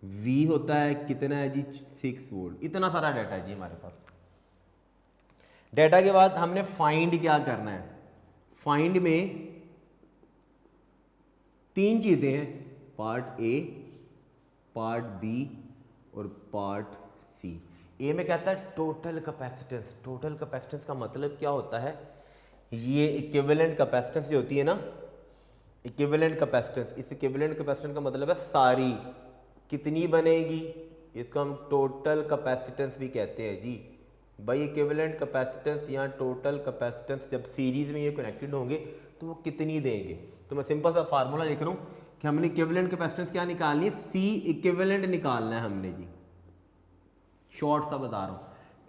V होता है कितना है जी, 6 वोल्ट। इतना सारा डाटा है जी हमारे पास। डाटा के बाद हमने फाइंड क्या करना है, फाइंड में 3 चीज़ें हैं, पार्ट ए, पार्ट बी और पार्ट सी। ए में कहता है टोटल कैपेसिटेंस। टोटल कैपेसिटेंस का मतलब क्या होता है, ये इक्विवेलेंट कैपेसिटेंस जो होती है ना, इक्विवेलेंट कैपेसिटेंस, इस इक्विवेलेंट कैपेसिटेंस का मतलब है सारी कितनी बनेगी, इसको हम टोटल कैपेसिटेंस भी कहते हैं जी। भाई इक्विवेलेंट कैपेसिटेंस या टोटल कैपेसिटेंस जब सीरीज में ये कनेक्टेड होंगे तो वो कितनी देंगे। तो मैं सिंपल सा फार्मूला लिख रहा हूँ कि हमने इक्विवेलेंट कैपेसिटेंस क्या निकालनी है, C इक्विवेलेंट निकालना है हमने जी। शॉर्ट सा बता रहा हूँ,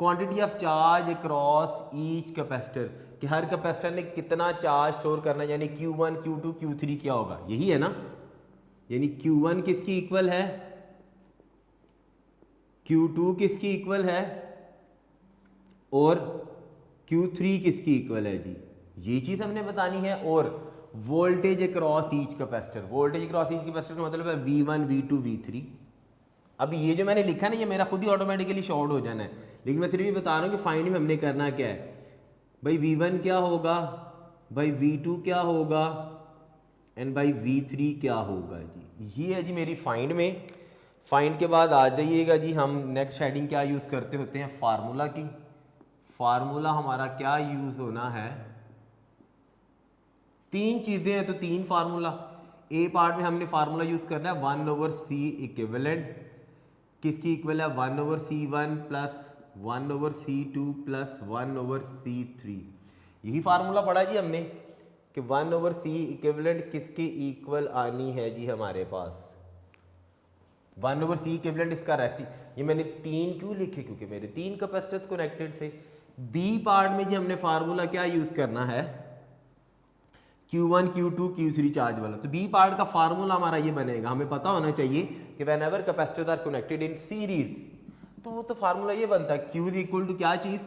quantity of charge across each capacitor, कि हर कैपेसिटर ने कितना चार्ज स्टोर करना है, यानी Q1 Q2 Q3 क्या होगा, यही है ना। यानी Q1 किसकी इक्वल है, Q2 किसकी इक्वल है और Q3 किसकी इक्वल है जी, ये चीज़ हमने बतानी है। और voltage across each capacitor, voltage across each capacitor का मतलब है V1 V2 V3। अब ये जो मैंने लिखा है ना, ये मेरा खुद ही ऑटोमेटिकली शॉर्ट हो जाना है, लेकिन मैं सिर्फ ये बता रहा हूँ कि फाइंड में हमने करना क्या है। भाई V1 क्या होगा, भाई V2 क्या होगा एंड भाई V3 क्या होगा जी। ये है जी मेरी फाइंड में। फाइंड के बाद आ जाइएगा जी, हम नेक्स्ट हेडिंग क्या यूज़ करते होते हैं, फार्मूला की। फार्मूला हमारा क्या यूज़ होना है, तीन चीज़ें हैं तो तीन फार्मूला। ए पार्ट में हमने फार्मूला यूज़ करना है 1/c इक्विवेलेंट, किसकी इक्वल है 1/c1 plus 1/c2 plus 1/c3। यही फार्मूला पढ़ा जी हमने कि 1/c इक्विवेलेंट किसके इक्वल आनी है जी हमारे पास, 1/c इक्विवेलेंट इसका रेसी। ये मैंने तीन क्यों लिखे, क्योंकि मेरे तीन कैपेसिटर्स कनेक्टेड थे। बी पार्ट में जी हमने फार्मूला क्या यूज़ करना है, Q1 Q2 Q3 चार्ज वाला। तो बी पार्ट का फार्मूला हमारा ये बनेगा, हमें पता होना चाहिए कि whenever capacitors are connected in series, तो वो तो फार्मूला ये बनता है Q इज इक्वल टू क्या चीज़,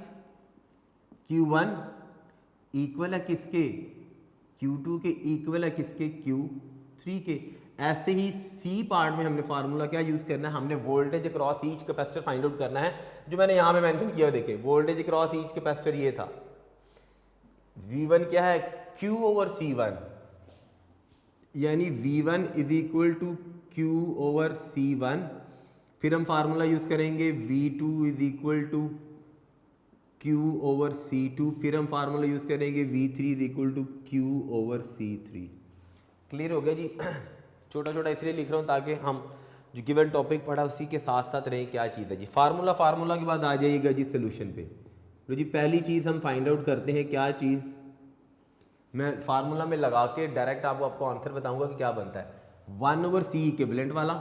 Q1 इक्वल है किसके, Q2 के इक्वल है किसके, Q3 के। ऐसे ही सी पार्ट में हमने फार्मूला क्या यूज़ करना है, हमने voltage across each capacitor find out करना है, जो मैंने यहाँ पे मेंशन किया, देखे वोल्टेज अक्रॉस ईच कैपेसिटर ये था। V1 क्या है, Q/C1, यानी V1 is equal to Q/C1। फिर हम फार्मूला यूज करेंगे V2 is equal to Q/C2। फिर हम फार्मूला यूज करेंगे V3 is equal to Q/C3। Clear हो गया जी। छोटा छोटा इसलिए लिख रहा हूँ ताकि हम जो गिवन टॉपिक पढ़ा उसी के साथ साथ रहें क्या चीज़ है जी। फार्मूला के बाद आ जाइएगा जी सोल्यूशन पे। तो जी पहली चीज़ हम फाइंड आउट करते हैं, क्या चीज़, मैं फार्मूला में लगा के डायरेक्ट आपको आंसर बताऊंगा कि क्या बनता है। 1/c इक्विवेलेंट वाला,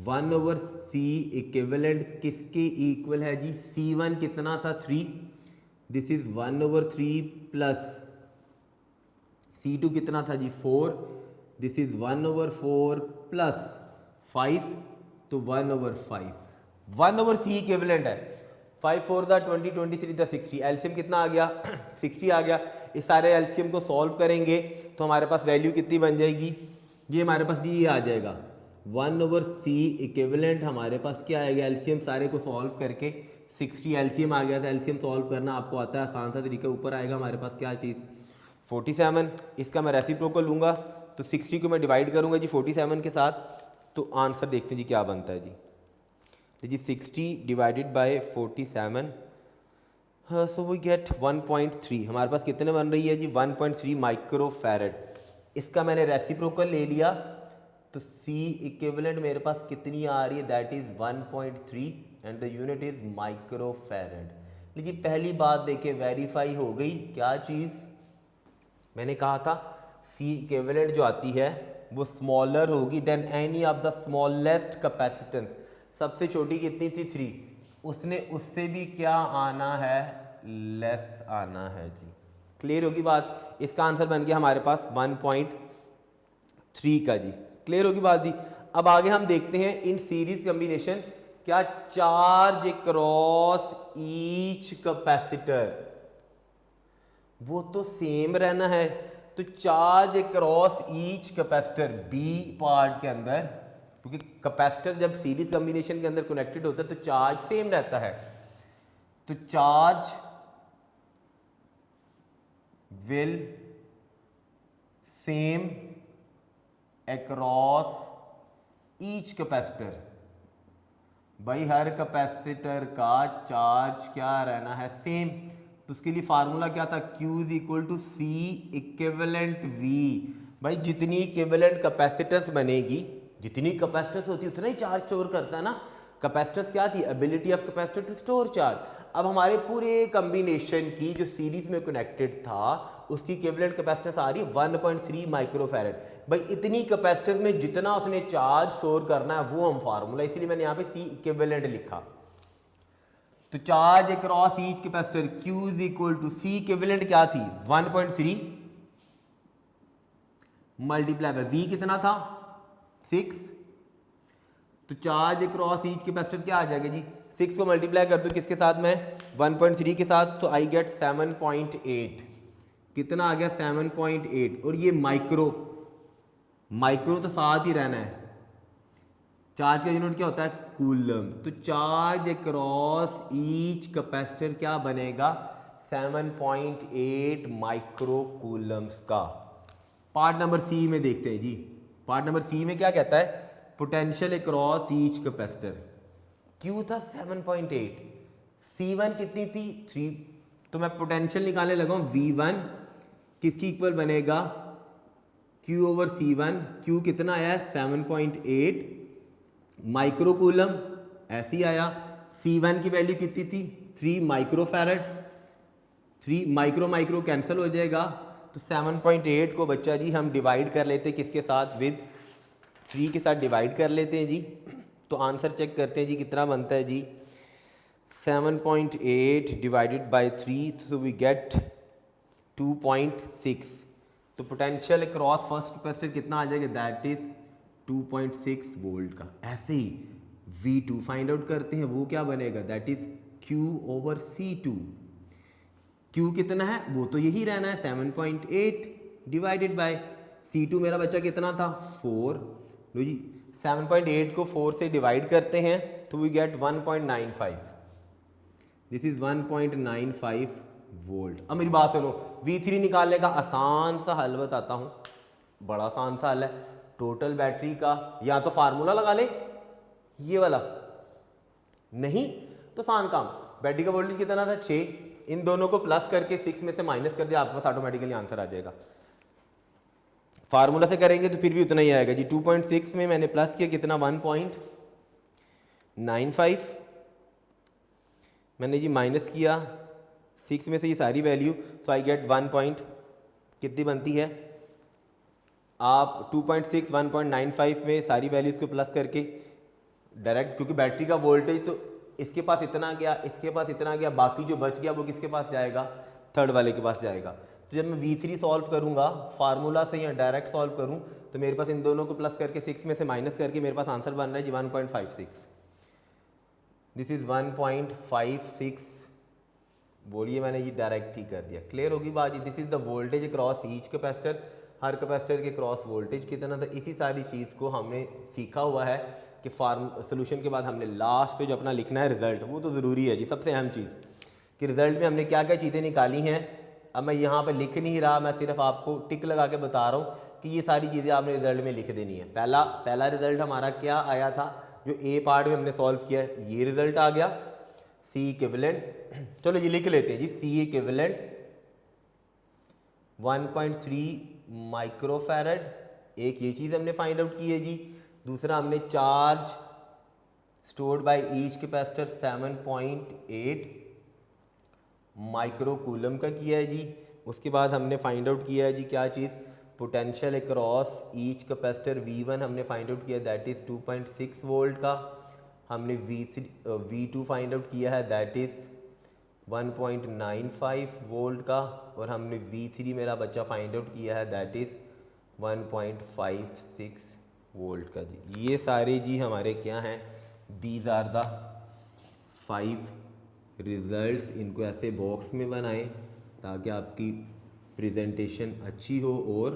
1/c इक्विवेलेंट किसके इक्वल है जी, C1 कितना था 3, दिस इज 1/3 प्लस C2 कितना था जी 4, दिस इज 1/4 प्लस 5, तो 1/5। 1/c इक्विवेलेंट है, 5 4 दा 20 23 दा 60, एलसीएम कितना आ गया 60 आ गया। इस सारे एलसीएम को सॉल्व करेंगे तो हमारे पास वैल्यू कितनी बन जाएगी, ये हमारे पास जी ये आ जाएगा 1/c इक्विवेलेंट। हमारे पास क्या आएगा, एलसीएम सारे को सॉल्व करके 60 एलसीएम आ गया था। एलसीएम सॉल्व करना आपको आता है, आसान सा तरीका। ऊपर आएगा हमारे पास क्या चीज़ 47, इसका मैं रेसिप्रोकल लूँगा तो 60 को मैं डिवाइड करूँगा जी 47 के साथ, तो आंसर देखते हैं जी क्या बनता है जी 60 divided by 47, so we get 1.3। हमारे पास कितने बन रही है जी 1.3 माइक्रोफैरड। इसका मैंने रेसिप्रोकल ले लिया तो C इक्विवेलेंट मेरे पास कितनी आ रही है, that is 1.3 and the unit is microfarad. लीजिए पहली बात देखिए वेरीफाई हो गई, क्या चीज़ मैंने कहा था C इक्विवेलेंट जो आती है वो स्मॉलर होगी than any of the smallest capacitance. सबसे छोटी कितनी थी 3, उसने उससे भी क्या आना है, लेस आना है जी। क्लियर होगी बात, इसका आंसर बन गया हमारे पास 1.3 का जी। क्लियर होगी बात जी। अब आगे हम देखते हैं इन सीरीज कॉम्बिनेशन, क्या चार्ज क्रॉस ईच कैपेसिटर वो तो सेम रहना है, तो charge cross each capacitor B part के अंदर, क्योंकि कैपेसिटर जब सीरीज कॉम्बिनेशन के अंदर कनेक्टेड होता है तो चार्ज सेम रहता है, तो charge will same across each capacitor. भाई हर कैपेसिटर का चार्ज क्या रहना है, सेम। तो उसके लिए फार्मूला क्या था, Q is equal to C equivalent V। भाई जितनी इक्विवेलेंट कैपेसिटेंस बनेगी, जितनी कैपेसिटेंस होती है उतना ही चार्ज स्टोर करता है ना। कैपेसिटेंस क्या थी, ability of capacitor to store charge. अब हमारे पूरे कॉम्बिनेशन की जो सीरीज में कनेक्टेड था उसकी इक्विवेलेंट कैपेसिटेंस आ रही है 1.3 माइक्रोफैरड। भाई इतनी कैपेसिटेंस में जितना उसने चार्ज स्टोर करना है वो हम फार्मूला, इसलिए मैंने यहाँ पे C इक्विवेलेंट लिखा। तो charge across each capacitor Q is equal to C equivalent क्या थी 1.3 मल्टीप्लाई बाय V कितना था 6, तो चार्ज अक्रॉस ईच कैपेसिटर क्या आ जाएगा जी 6 को मल्टीप्लाई कर दो किसके साथ में 1.3 के साथ, तो आई गेट 7.8, कितना आ गया 7.8, और ये माइक्रो तो साथ ही रहना है, चार्ज का यूनिट क्या होता है कूलम, तो चार्ज अक्रॉस ईच कैपेसिटर क्या बनेगा 7.8 माइक्रो कूलम्स का। पार्ट नंबर सी में देखते हैं जी, पार्ट नंबर सी में क्या कहता है potential across each capacitor, Q था 7.8, C1 कितनी थी 3, तो मैं पोटेंशियल निकालने लगा हूँ V1 किसकी इक्वल बनेगा Q ओवर C1, Q कितना आया है 7.8 माइक्रो कूलम, ऐसे ही आया। C1 की वैल्यू कितनी थी 3 माइक्रो फैरड, 3 माइक्रो कैंसिल हो जाएगा, तो 7.8 को बच्चा जी हम डिवाइड कर लेते हैं किसके साथ विद 3 के साथ डिवाइड कर लेते हैं जी, तो आंसर चेक करते हैं जी कितना बनता है जी 7.8 divided by 3, so we get 2.6, तो पोटेंशियल अक्रॉस फर्स्ट कैपेसिटर कितना आ जाएगा दैट इज 2.6 वोल्ट का। ऐसे ही V2 फाइंड आउट करते हैं, वो क्या बनेगा that is Q over C2, Q कितना है वो तो यही रहना है 7.8 डिवाइडेड बाय C2 मेरा बच्चा कितना था 4, लो जी 7.8 को 4 से डिवाइड करते हैं तो we get 1.95, this is 1.95 volt. अब मेरी बात सुनो, V3 निकालने का आसान सा हल बताता हूँ, बड़ा आसान सा हल है, टोटल बैटरी का या तो फार्मूला लगा ले ये वाला, नहीं तो आसान काम, बैटरी का वोल्टेज कितना था 6, इन दोनों को प्लस करके 6 में से माइनस कर दिया, आपके पास ऑटोमेटिकली आंसर आ जाएगा। फार्मूला से करेंगे तो फिर भी उतना ही आएगा जी, 2.6 में मैंने प्लस किया कितना 1.95, मैंने जी माइनस किया 6 में से ये सारी वैल्यू, तो आई गेट 1 कितनी बनती है, आप 2.6 1.95 में सारी वैल्यूज़ को प्लस करके डायरेक्ट, क्योंकि बैटरी का वोल्टेज तो इसके पास इतना गया, इसके पास इतना गया, बाकी जो बच गया वो किसके पास जाएगा थर्ड वाले के पास जाएगा। तो जब मैं V3 सॉल्व करूंगा फार्मूला से या डायरेक्ट सॉल्व करूं तो मेरे पास इन दोनों को प्लस करके 6 में से माइनस करके मेरे पास आंसर बन रहा है जी 1.56, दिस इज 1.56 बोलिए, मैंने ये डायरेक्ट ही कर दिया। क्लियर होगी बात जी, this is the voltage across each capacitor, हर कैपेसिटर के क्रॉस वोल्टेज कितना था, इसी सारी चीज़ को हमने सीखा हुआ है कि सोल्यूशन के बाद हमने लास्ट पे जो अपना लिखना है रिजल्ट, वो तो ज़रूरी है जी, सबसे अहम चीज़ कि रिजल्ट में हमने क्या क्या चीज़ें निकाली हैं। अब मैं यहाँ पे लिख नहीं रहा, मैं सिर्फ आपको टिक लगा के बता रहा हूँ कि ये सारी चीज़ें आपने रिजल्ट में लिख देनी है। पहला रिजल्ट हमारा क्या आया था, जो ए पार्ट में हमने सॉल्व किया है, ये रिजल्ट आ गया सी इक्विवेलेंट, चलो ये लिख लेते हैं जी, सी इक्विवेलेंट 1.3 माइक्रोफैरड, एक ये चीज़ हमने फाइंड आउट की है जी। दूसरा हमने charge stored by each capacitor 7.8 micro coulomb का किया है जी। उसके बाद हमने फाइंड आउट किया है जी क्या चीज़, potential across each capacitor V1 हमने फाइंड आउट किया दैट इज़ 2.6 वोल्ट का। हमने V2 फाइंड आउट किया है दैट इज़ 1.95 वोल्ट का, और हमने V3 मेरा बच्चा फाइंड आउट किया है दैट इज़ 1.56 वोल्ट का जी। ये सारे जी हमारे क्या हैं, दीज आर द 5 रिजल्ट्स। इनको ऐसे बॉक्स में बनाएं ताकि आपकी प्रेजेंटेशन अच्छी हो और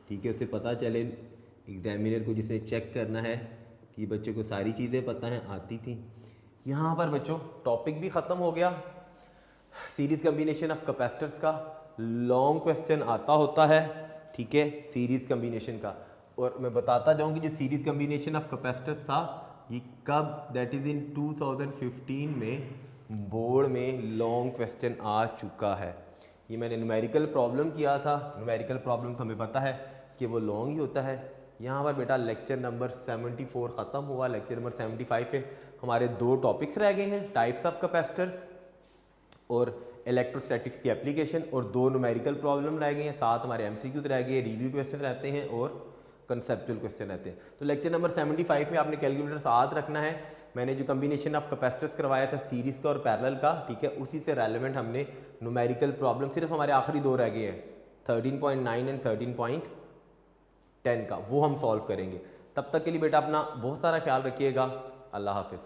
ठीक है उसे पता चले एग्जामिनर को जिसने चेक करना है कि बच्चे को सारी चीज़ें पता हैं, आती थी। यहाँ पर बच्चों टॉपिक भी ख़त्म हो गया, सीरीज़ कम्बिनेशन ऑफ कैपेसिटर्स का लॉन्ग क्वेश्चन आता होता है, ठीक है, सीरीज़ कम्बिनेशन का। और मैं बताता जाऊँ कि जो सीरीज़ कम्बिनेशन ऑफ कैपेसिटर्स था ये कब, दैट इज़ इन 2015 में बोर्ड में लॉन्ग क्वेश्चन आ चुका है। ये मैंने न्यूमेरिकल प्रॉब्लम किया था, न्यूमेरिकल प्रॉब्लम तो हमें पता है कि वो लॉन्ग ही होता है। यहाँ पर बेटा लेक्चर नंबर 74 ख़त्म हुआ, लेक्चर नंबर 75 पे हमारे 2 टॉपिक्स रह गए हैं, टाइप्स ऑफ कैपेसिटर्स और इलेक्ट्रोस्टैटिक्स की एप्लीकेशन, और 2 न्यूमेरिकल प्रॉब्लम रह गए हैं, 7 हमारे MCQs रह गए, रिव्यू क्वेश्चन रहते हैं और कंसेप्चुअल क्वेश्चन रहते हैं। तो लेक्चर नंबर 75 में आपने कैलकुलेटर साथ रखना है। मैंने जो कम्बिनेशन ऑफ कैपेसिटर्स करवाया था सीरीज़ का और पैरेलल का, ठीक है, उसी से रेलेवेंट हमने न्यूमेरिकल प्रॉब्लम, सिर्फ हमारे आखिरी 2 रह गए हैं 13.9 एंड 13.10 का, वो हम सॉल्व करेंगे। तब तक के लिए बेटा अपना बहुत सारा ख्याल रखिएगा। अल्लाह हाफिज़।